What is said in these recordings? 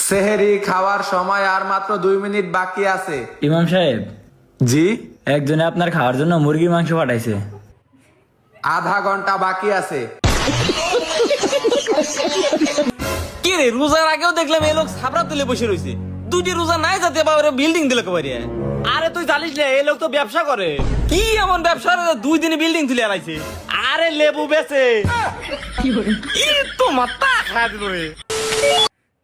সেহেরি খাওয়ার সময় আর মাত্র 2 মিনিট বাকি আছে। ইমাম সাহেব, জি, একজনে আপনার খাওয়ার জন্য মুরগির মাংস পাঠাইছে। আধা ঘন্টা বাকি আছে। কি রে, রোজার আগেও দেখলাম এই লোক ছাবড়া তুলে বসে রয়েছে। দুটি রোজা নাই যাতে বিল্ডিং দিলে কবারে। আরে তুই জানিস না এই লোক তো ব্যবসা করে। কি এমন ব্যবসা রে, 2 দিনে বিল্ডিং তুলে আলাইছে। আরে লেবু বেচে। কি তো মাথা খায় দিল রে।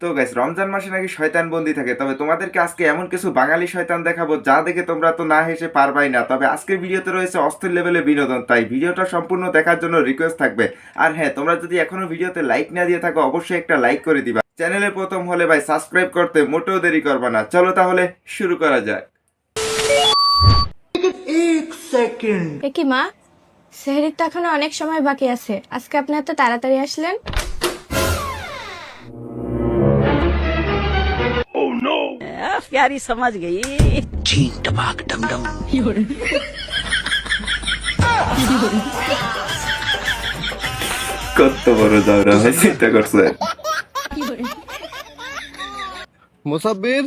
তো গাইস, রমজান মাসে নাকি শয়তান বন্দি থাকে। তবে তোমাদেরকে আজকে এমন কিছু বাঙালি শয়তান দেখাবো যা দেখে তোমরা তো না হেসে পারবাই না। তবে আজকের ভিডিওতে রয়েছে অস্থির লেভেলে বিনোদন, তাই ভিডিওটা সম্পূর্ণ দেখার জন্য রিকোয়েস্ট থাকবে। আর হ্যাঁ, তোমরা যদি এখনো ভিডিওতে লাইক না দিয়ে থাকো অবশ্যই একটা লাইক করে দিবা। চ্যানেলে প্রথম হলে ভাই সাবস্ক্রাইব করতে মোটেও দেরি করবা না। চলো তাহলে শুরু করা যাক। এ কি মা, সেহরির তো এখনো অনেক সময় বাকি আছে, আজকে আপনি এত তাড়াতাড়ি আসলেন? प्यारी समझ गई। কত বড় দাওরা ভাই, চিন্তা করছে। মুসাব্বির,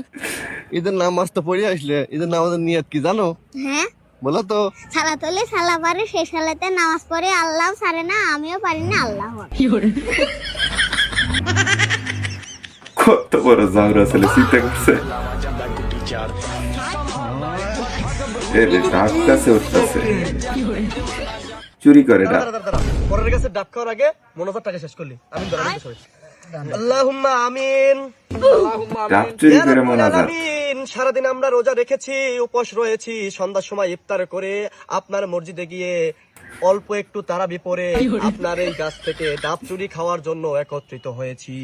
ঈদের নামাজ তো পড়ে আসলে, ঈদের নামাজের নিয়ত কি জানো? হ্যাঁ, বলো তো। সালাত হলে সালা পারে, সেই সালাতে নামাজ পড়ে আল্লাহ ছাড়ে না, আমিও পারি না আল্লাহ। কত বড় দাওরা ছেলে, চিন্তা করছে। চুরি করে ডাক। পরের কাছে ডাব খাওয়ার আগে মনোজার টাকা শেষ করলি। আমি আল্লাহুম্মা আমিন। ডাব চুরি করে মোনাজাত। আমিন। সারাদিন আমরা রোজা রেখেছি, উপোস রয়েছি, সন্ধ্যার সময় ইফতার করে আপনার মসজিদে গিয়ে অল্প একটু তারাবি পরে আপনার এই গাছ থেকে ডাব চুরি খাওয়ার জন্য একত্রিত হয়েছি।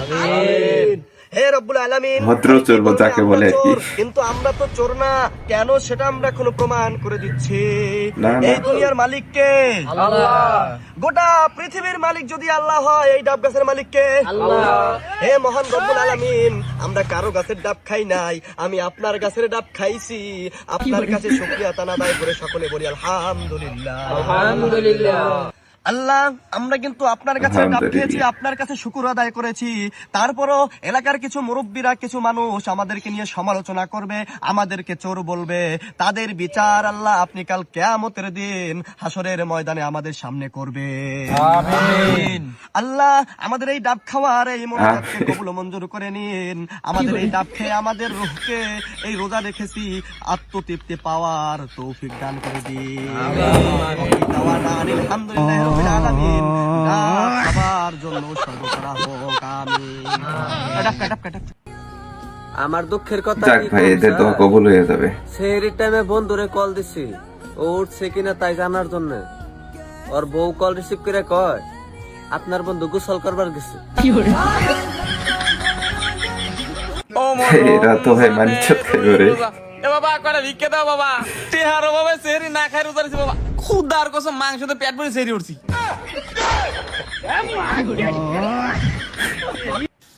আমিন। হে রব্বুল আলামিন, ভদ্র চোর যাকে বলে আর কি। কিন্তু আমরা তো চোর না, কেন সেটা আমরা এখনো প্রমাণ করে দিচ্ছি। না, না। এই দুনিয়ার মালিক কে? আল্লাহ। গোটা পৃথিবীর মালিক যদি আল্লাহ হয়, এই ডাব গাছের মালিক কে? আল্লাহ। হে মহান রব্বুল আলামিন, আমরা কারো গাছের ডাব খাই নাই, আমি আপনার গাছের ডাব খাইছি। আপনার কাছে শুকরিয়া তান আদায় করে সকলে বলি আলহামদুলিল্লাহ। আলহামদুলিল্লাহ। আল্লাহ, আমরা কিন্তু আপনার কাছে ডাব খেয়েছি, আপনার কাছে শুকর আদায় করেছি। তারপরও এলাকার কিছু মুরব্বীরা, কিছু মানুষ আমাদেরকে নিয়ে সমালোচনা করবে, আমাদেরকে চোর বলবে। তাদের বিচার আল্লাহ আপনি কাল কিয়ামতের দিন হাসরের ময়দানে আমাদের সামনে করবে। আমিন। আল্লাহ, আমাদের এই ডাব খাওয়ার এই মনোজাতকে কবুল মঞ্জুর করে নিন। আমাদের এই ডাব খেয়ে আমাদের রূহকে এই রোজা রেখেছি আত্মতৃপ্তি পাওয়ার তৌফিক দান করে দিন। আমিন। আলহামদুলিল্লাহ রাব্বিল আলামিন। ডাব খাবার জন্য সর্বকরা হোক। আমিন। আমার দুঃখের কথা যাক ভাই, এদের দোয়া কবুল হয়ে যাবে। সেহরির টাইমে বন্ধুরে কল দিছি, ও উঠছে কিনা তাই জানার জন্য। ওর বউ কল রিসিভ করে কয় আপনার বন্ধু গোসল করবার গেছে। এরা তো ভাই মানিচত করে। এ বাবা কয়টা ভিক্ষে দাও বাবা, টেহারো বাবা সেহরি না খাই রোজা রয়েছে বাবা। খুদার কসম মাংস তো পেট ভরে সেহরি উঠছি।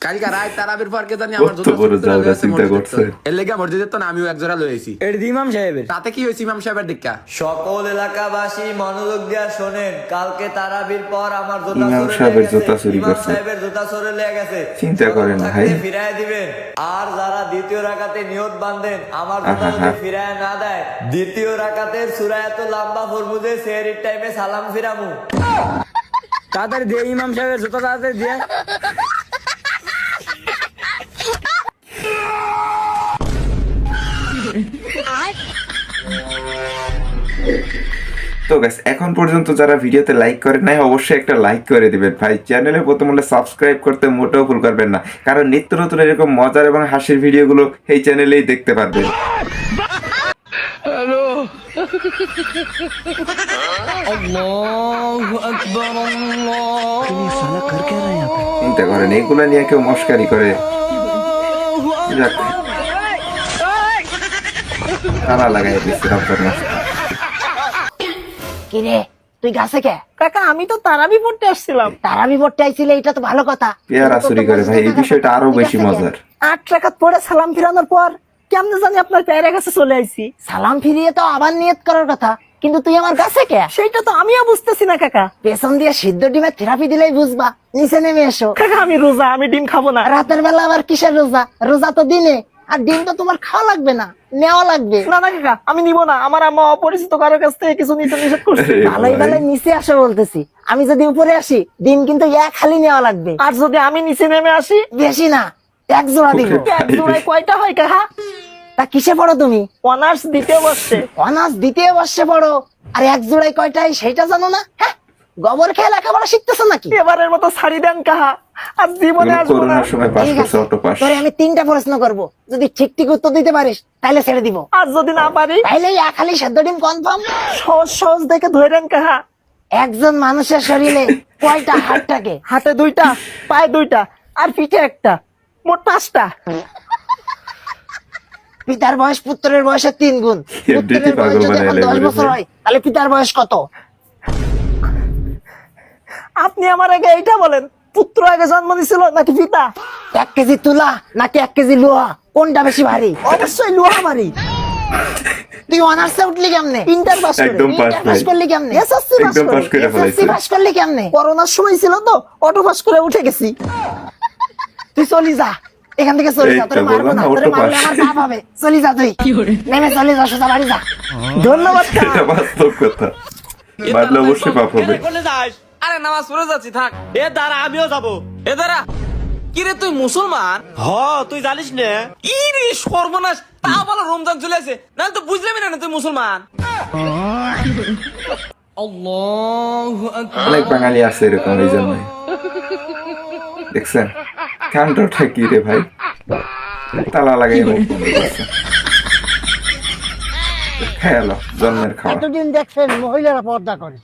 কালকে রাত তারাবির পর কে জানি আমার কত বড় দাওরা, চিন্তা করছে। এর লেগে মসজিদের তো আমিও এক জোড়া লয়েছি। এটা তো ইমাম সাহেবের। তাতে কি হয়েছে ইমাম সাহেবের দেখা? সকল এলাকাবাসী মনোযোগ দিয়া শোনেন, কালকে তারাবির পর আমার জুতা ইমাম চোরে সাহেবের লেগে জুতা গেছে। চুরি ইমাম করছে। সাহেবের জুতা চোরে লেগে গেছে। চিন্তা করেন ভাই। ফিরায় দিবেন। আর যারা দ্বিতীয় রাকাতে নিয়ত বাঁধেন, আমার জুতা যদি ফিরায় না দেয়, দ্বিতীয় রাকাতের সূরা এত লম্বা পড়বো যে সেহরির টাইমে সালাম ফিরামু। তাড়াতাড়ি দিয়ে ইমাম সাহেবের জুতা, তাড়াতাড়ি দিয়ে। তো গাইস, এখন পর্যন্ত যারা ভিডিওতে লাইক করেন নাই অবশ্যই একটা লাইক করে দিবেন ভাই। চ্যানেলে প্রথম হলে সাবস্ক্রাইব করতে মোটেও ভুল করবেন না, কারণ নিত্য নতুন এরকম মজার এবং হাসির ভিডিওগুলো এই চ্যানেলেই দেখতে পারবেন। চিন্তা করেন, এগুলা নিয়ে কেউ মস্কারি করে। যাক, তালা লাগাই দিচ্ছে রমজান মাস। কিরে, তুই গাছে কে? কাকা, আমি তো তারাবি পড়তে আসছিলাম। তারাবি পড়তে আইছিলে, এটা তো ভালো কথা। পেয়ারা চুরি করে ভাই, এই বিষয়টা আরো বেশি মজার। 8 রাকাত পড়ে সালাম ফিরানোর পর কেমনে জানি আপনার পেয়ারা কাছে চলে আইছি। সালাম ফিরিয়ে তো আবার নিয়ত করার কথা। কিন্তু তুই আমার কাছে কে? সেইটা তো আমিও বুঝতেছি না কাকা। পেছন দিয়ে সিদ্ধ ডিমের থেরাপি দিলেই বুঝবা। নিচে নেমে এসো। কাকা আমি রোজা, আমি ডিম খাবো না। রাতের বেলা আবার কিসের রোজা? রোজা তো দিনে। আর ডিম তো তোমার খাওয়া লাগবে না, নেওয়া লাগবে। না না কাকা, আমি নিব না। আমার আম্মা অপরিচিত কারো কাছ থেকে কিছু নিতে নিষেধ করছে। ভালোই ভালোই নিচে আসো বলতেছি। আমি যদি উপরে আসি, ডিম কিন্তু এক খালি নেওয়া লাগবে। আর যদি আমি নিচে নেমে আসি? বেশি না, এক জোড়া দিব। এক জোড়ায় কয়টা হয় কাকা? তা কিসে পড়ো তুমি? অনার্স দ্বিতীয় বর্ষে। অনার্স দ্বিতীয় বর্ষে পড়ো, আর এক জোড়ায় কয়টাই সেটা জানো না? হ্যাঁ, গোবর খেয়ে লেখাপড়া শিখতেছো নাকি? এবারের মতো ছাড়ি দেন কাহা, আর জীবনে আসবো না। করোনার সময় পাস ঠিক করছে আছে, অটো পাস। তোরে আমি 3টা প্রশ্ন করব, যদি ঠিক ঠিক উত্তর দিতে পারিস তাহলে ছেড়ে দিব। আর যদি না পারি? তাইলে এক খালি সেদ্ধ ডিম কনফার্ম। সহজ সহজ দেখে ধরেন কাহা। একজন মানুষের শরীরে কয়টা হাড় থাকে? হাতে 2টা, পায়ে 2টা, আর পিঠে 1টা, মোট 5টা। পিতার বয়স পুত্রের বয়সের 3 গুণ। পুত্রের বয়স যদি এখন 10 বছর হয়, তাহলে পিতার বয়স কত? আপনি আমার আগে এইটা বলেন, পুত্র আগে জন্ম দিছিল নাকি পিতা? 1 কেজি তুলা নাকি 1 কেজি লোহা, কোনটা বেশি ভারী? অবশ্যই লোহা ভারী। তুই অনার্সে উঠলি কেমনে? ইন্টার পাস করে। একদম পাস ইন্টার পাস করলি কেমনে? এসএসসি পাস একদম পাস করে। করে এসএসসি ফেলাইছে। পাস করলি কেমনে? করোনার সময় ছিল তো, অটো পাস করে উঠে গেছি। তুই চলি যা, এখান থেকে চলে যা। এই তো তোরে মারবো বললাম না, না, তোরে auto মারলে pass। আমার পাপ হবে। চলি যা তুই, নেমে চলে যা, সোজা বাড়ি যা। ধন্যবাদ কাহা। এটা বাস্তব কথা, মারলে অবশ্যই পাপ হবে। কোনে যাস? আরে নামাজ পড়ে যাচ্ছি, থাক। এ দাঁড়া, আমিও যাবো। এ দাঁড়া। কি রে, তুই মুসলমান? তুই জানিস না? ইরে সর্বনাশ, তা বলো রমজান চলে আসে, নাহলে তো বুঝলামই না তুই মুসলমান। অনেক বাঙালি আছে এরকম, এই জন্য দেখছেন কাণ্ডটা কি রে ভাই, তালা লাগাই মুখ বন্ধ করছে। খেয়াল জন্মের খাওয়া। এতদিন দেখছেন মহিলারা পর্দা করে,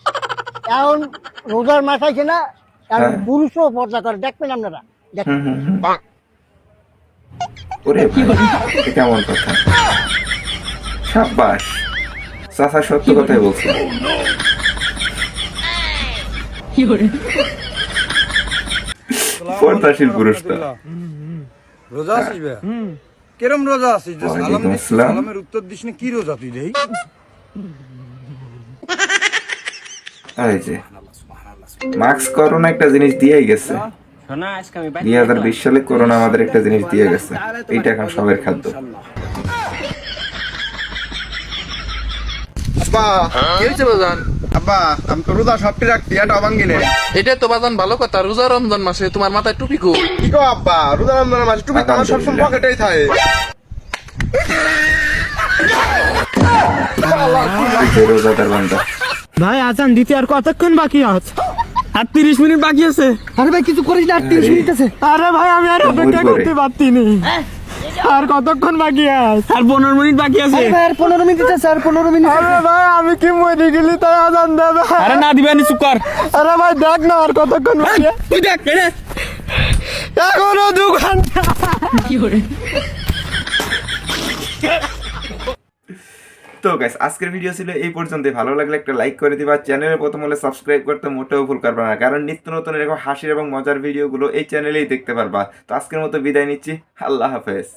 এখন রোজার মাথায় কিনা এখন পুরুষও পর্দা করে, দেখবেন আপনারা। ওরে ভাই, এ কেমন কথা? সাব্বাস, চাচা সত্য কথাই বলছে। পর্দাশীল পুরুষটা। রোজা আছিস বে? কেরম রোজা আছিস? যে সালাম ওয়ালাইকুম দিছিস, আসসালাম। সালামের উত্তর দিস না, কি রোজা তুই দেই? এই যে মাস্ক করোনা একটা জিনিস দিয়েই গেছে। 2020 সালে করোনা আমাদের একটা জিনিস দিয়ে গেছে, এইটা এখন সবের খাদ্য। আব্বা কি হয়েছে বাজান? আব্বা আমি তো রোজা সবটি রাখছি, এটা অবাঙ্গিনে। এটা তো বাজান ভালো কথা, রোজা রমজান মাসে তোমার মাথায় টুপি কো? কি গো আব্বা, রোজা রমজানের মাসে টুপি তো আমার সবসময় পকেটেই থাকে। রোজাদার বান্দা। ভাই আজান দিতে আর কতক্ষণ বাকি আছে? আর 30 মিনিট বাকি আছে। আরে ভাই কিছু করিস না, আর 30 মিনিট আছে। আরে ভাই আমি আর অপেক্ষা করতে পারছি না। আর কতক্ষণ বাকি আছে? আর 15 মিনিট বাকি আছে। আর 15 মিনিট আছে, আর 15 মিনিট। আরে ভাই আমি কি মরে গেলি তাই আজান দেবে? আরে না দিবেন, চুপ কর। আরে ভাই দেখ না আর কতক্ষণ বাকি আছে। তুই দেখ রে। এখনো 2 ঘন্টা। তো গাইস আজকের ভিডিও ছিল এই পর্যন্তই। ভালো লাগলে একটা লাইক করে দিবা, চ্যানেলে প্রথম হলে সাবস্ক্রাইব করতে মোটেও ভুল করবে না, কারণ নিত্য নতুন এরকম হাসির এবং মজার ভিডিওগুলো এই চ্যানেলেই দেখতে পারবা। তো আজকের মতো বিদায় নিচ্ছি, আল্লাহ হাফেজ।